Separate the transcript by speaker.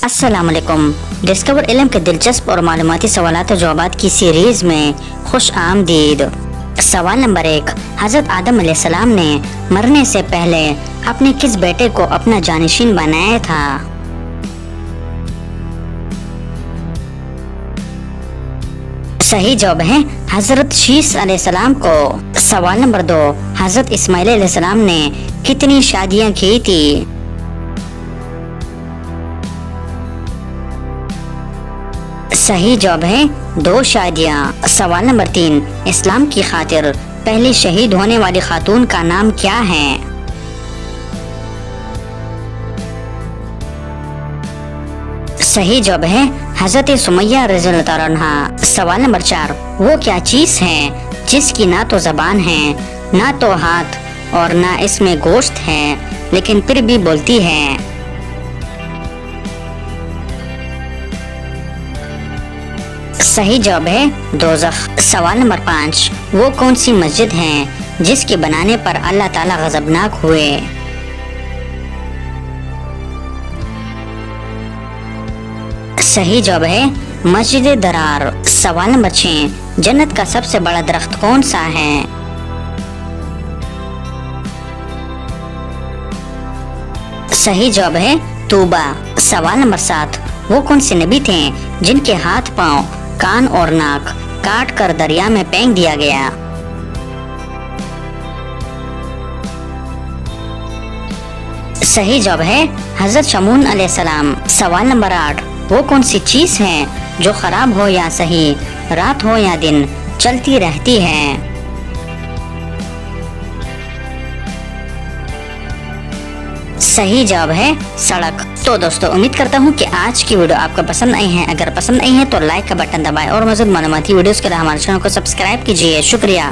Speaker 1: अस्सलाम वालेकुम। डिस्कवर इल्म के दिलचस्प और मालूमाती सवालात और जवाबात की सीरीज में खुश आमदीद। सवाल नंबर 1, हजरत आदम अलैहिस्सलाम ने मरने से पहले अपने किस बेटे को अपना जानिशीन बनाया था? सही जवाब है हजरत शीस अलैहिस्सलाम को। सवाल नंबर 2, हजरत इस्माइल अलैहिस्सलाम ने कितनी शादियां की थी? सही जवाब है 2 शादियां। सवाल नंबर 3, इस्लाम की खातिर पहली शहीद होने वाली खातून का नाम क्या है? सही जवाब है हजरत सुमैया रज़ियल्लाहु ताला अन्हा। सवाल नंबर 4, वो क्या चीज है जिसकी ना तो जबान है, ना तो हाथ और ना इसमें गोश्त है, लेकिन फिर भी बोलती है? सही जवाब है दोज़ख। सवाल नंबर 5, वो कौन सी मस्जिद है जिसके बनाने पर अल्लाह ताला गजबनाक हुए? सही जवाब है मस्जिद दरार। सवाल नंबर 6, जन्नत का सबसे बड़ा दरख्त कौन सा है? सही जवाब है तूबा। सवाल नंबर 7, वो कौन से नबी थे जिनके हाथ पांव, कान और नाक काट कर दरिया में फेंक दिया गया? सही जवाब है हजरत शमून अलैहिस्सलाम। सवाल नंबर 8, वो कौन सी चीज है जो खराब हो या सही, रात हो या दिन, चलती रहती है? सही जवाब है सड़क। तो दोस्तों, उम्मीद करता हूँ कि आज की वीडियो आपको पसंद आई है। अगर पसंद आई है तो लाइक का बटन दबाएं और मज़ीद मालूमाती वीडियोस के लिए हमारे चैनल को सब्सक्राइब कीजिए। शुक्रिया।